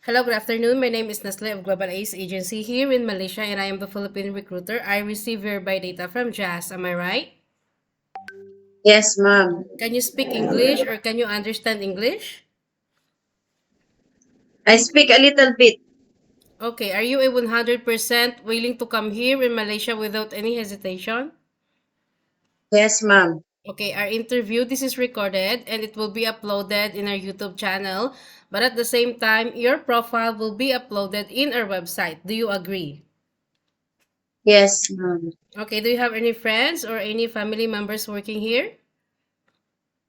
Hello, good afternoon. My name is Nestle of Global Ace Agency here in Malaysia, and I am the Philippine recruiter. I receive verify data from Jazz. Am I right? Yes, ma'am. Can you speak English or can you understand English? I speak a little bit. Okay, are you a 100% willing to come here in Malaysia without any hesitation? Yes, ma'am. Okay, our interview, this is recorded and it will be uploaded in our YouTube channel. But at the same time, your profile will be uploaded in our website. Do you agree? Yes, ma'am. Okay, do you have any friends or any family members working here?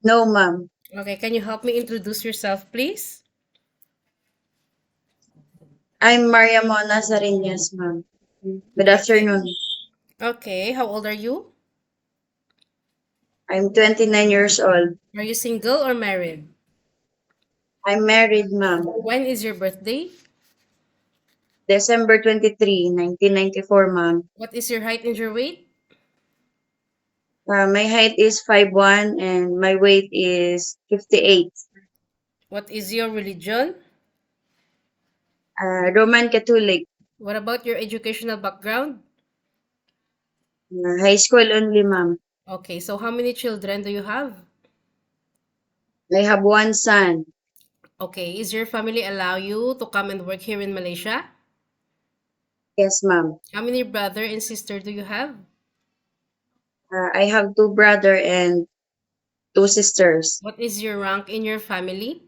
No, ma'am. Okay, can you help me introduce yourself, please? I'm Maria Mona Sarenas, ma'am. Good Okay. afternoon. Okay, how old are you? I'm 29 years old. Are you single or married? I'm married, ma'am. When is your birthday? December 23, 1994, ma'am. What is your height and your weight? My height is 5'1" and my weight is 58. What is your religion? Roman Catholic. What about your educational background? High school only, ma'am. Okay, so how many children do you have? I have one son. Okay, is your family allow you to come and work here in Malaysia? Yes, ma'am. How many brother and sister do you have? I have two brother and two sisters. What is your rank in your family?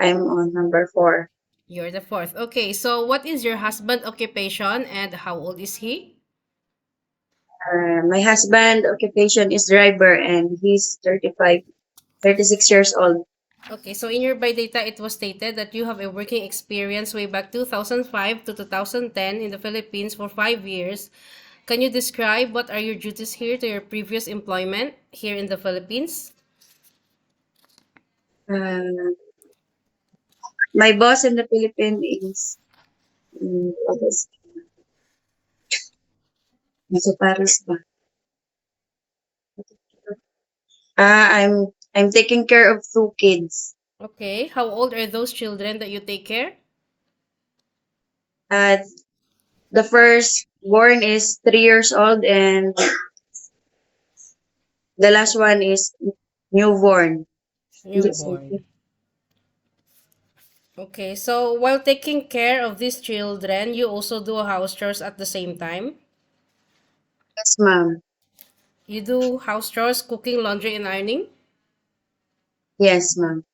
I'm on number 4. You're the fourth. Okay, so what is your husband occupation and how old is he? My husband occupation is driver and he's 36 years old. Okay, so in your biodata, it was stated that you have a working experience way back 2005 to 2010 in the Philippines for 5 years. Can you describe what are your duties here to your previous employment here in the Philippines? Uh, my boss in the Philippines is what is nasa Paris ba? I'm taking care of two kids. Okay, how old are those children that you take care? Uh, the first born is 3 years old and the last one is newborn. Yes, Newborn. Okay, so while taking care of these children, you also do house chores at the same time? ma'am. You do house chores, cooking, laundry, and ironing? Yes, ma'am.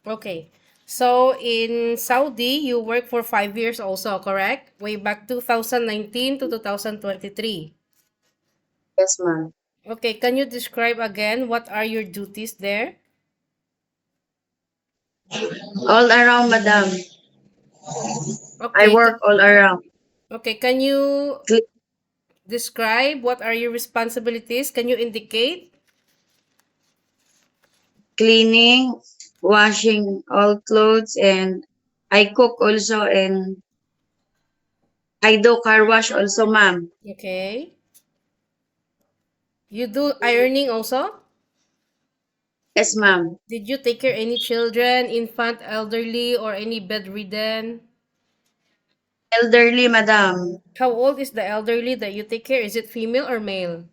Okay. So in Saudi, you worked for 5 years also, correct? Way back 2019 to 2023. Yes, ma'am. Okay, can you describe again what are your duties there? All around, madam. I Okay, work all around. okay, can you Cle- describe what are your responsibilities? Can you indicate? Cleaning, washing all clothes, and I cook also and I do car wash also, ma'am. Okay. You do ironing also? Yes, ma'am. Did you take care any children, infant, elderly, or any bedridden? Elderly, madam. How old is the elderly that you take care? Is it female or male?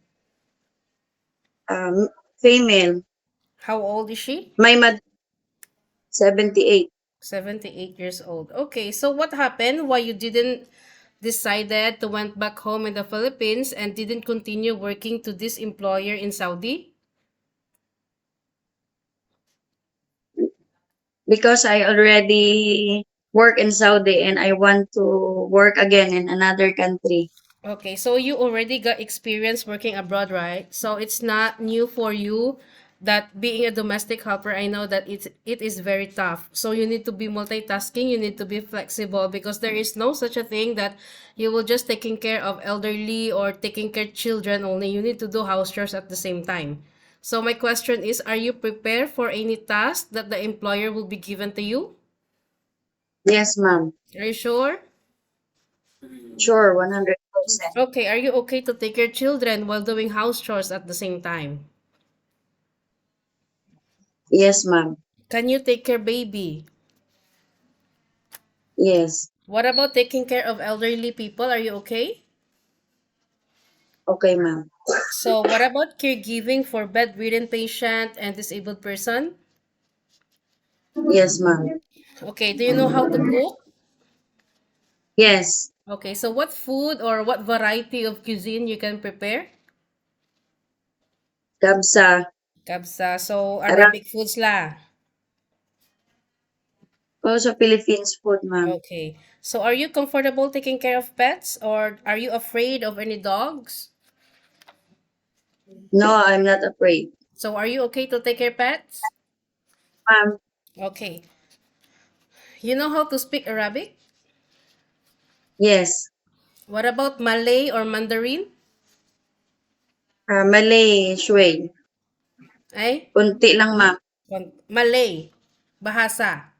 Um, Female. How old is she? My mother, 78. 78 years old. Okay, so what happened? Why you didn't decided to went back home in the Philippines and didn't continue working to this employer in Saudi? Because I already work in Saudi and I want to work again in another country. Okay, so you already got experience working abroad, right? So it's not new for you that being a domestic helper, I know that it is very tough. So you need to be multitasking, you need to be flexible because there is no such a thing that you will just taking care of elderly or taking care children only. You need to do house chores at the same time. So my question is, are you prepared for any task that the employer will be given to you? Yes, ma'am. Are you sure? Sure, 100%. Okay, are you okay to take your children while doing house chores at the same time? Yes, ma'am. Can you take care baby? Yes. What about taking care of elderly people? Are you okay? Okay, ma'am. So, what about caregiving for bedridden patient and disabled person? Yes, ma'am. Okay, do you know how to cook? Yes. Okay, so what food or what variety of cuisine you can prepare? Kabsa. Kabsa, so Arang. Arabic foods la. Also Philippines food, ma'am. Okay, so are you comfortable taking care of pets or are you afraid of any dogs? No, I'm not afraid. So are you okay to take care pets? Ma'am. Okay, you know how to speak Arabic? Yes. What about Malay or Mandarin? Malay, Shui. Ay, Kunti lang, ma'am. Malay, bahasa.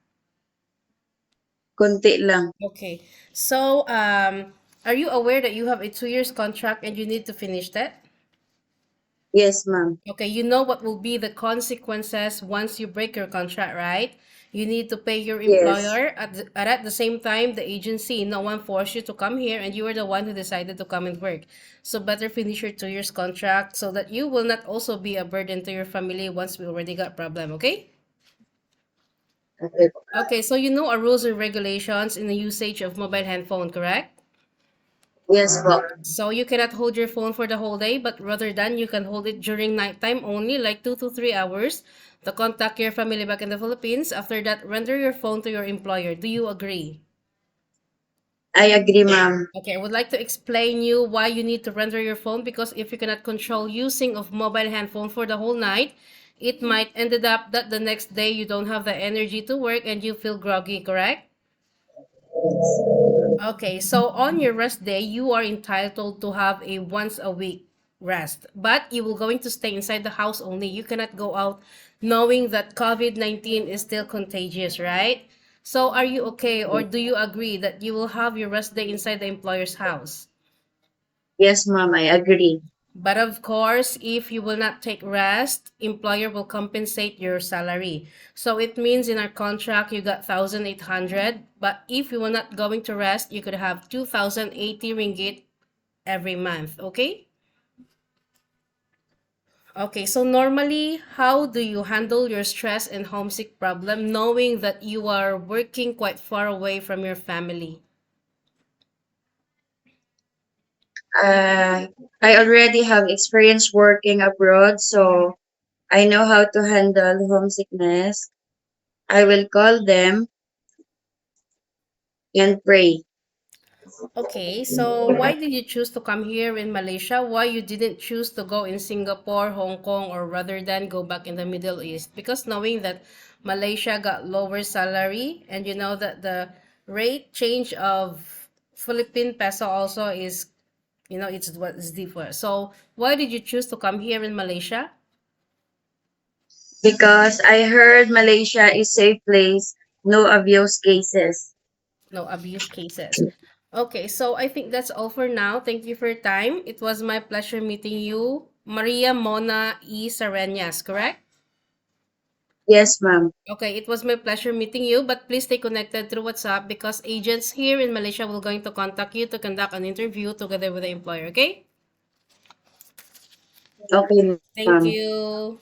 Kunti lang. Okay. So, are you aware that you have a 2 years contract and you need to finish that? Yes, ma'am. Okay, you know what will be the consequences once you break your contract, right? You need to pay your Yes. employer at the same time the agency. No one forced you to come here and you were the one who decided to come and work. So better finish your 2 years contract so that you will not also be a burden to your family once we already got problem, okay? Okay. Okay, so you know our rules and regulations in the usage of mobile handphone, correct? Yes po. So you cannot hold your phone for the whole day, but rather than you can hold it during nighttime only, like 2 to 3 hours, to contact your family back in the Philippines. After that, render your phone to your employer. Do you agree? I agree, ma'am. Okay, I would like to explain you why you need to render your phone because if you cannot control using of mobile handphone for the whole night, it might ended up that the next day you don't have the energy to work and you feel groggy, correct? Okay, so on your rest day, you are entitled to have a once a week rest, but you will going to stay inside the house only. You cannot go out knowing that COVID-19 is still contagious, right? So are you okay or do you agree that you will have your rest day inside the employer's house? Yes, ma'am. I agree. But of course, if you will not take rest, employer will compensate your salary. So it means in our contract you got 1,800, but if you were not going to rest, you could have 2,080 ringgit every month, okay? Okay, so normally, how do you handle your stress and homesick problem knowing that you are working quite far away from your family? Uh, I already have experience working abroad, so I know how to handle homesickness. I will call them and pray. Okay, so why did you choose to come here in Malaysia? Why you didn't choose to go in Singapore, Hong Kong, or rather than go back in the Middle East? Because knowing that Malaysia got lower salary and you know that the rate change of Philippine peso also is, you know, it's what is different. So why did you choose to come here in Malaysia? Because I heard Malaysia is safe place, no abuse cases. No abuse cases. Okay, so I think that's all for now. Thank you for your time. It was my pleasure meeting you, Maria Mona E. Sarenas, correct? Yes, ma'am. Okay, it was my pleasure meeting you, but please stay connected through WhatsApp because agents here in Malaysia will going to contact you to conduct an interview together with the employer, okay? Okay, Thank ma'am. you.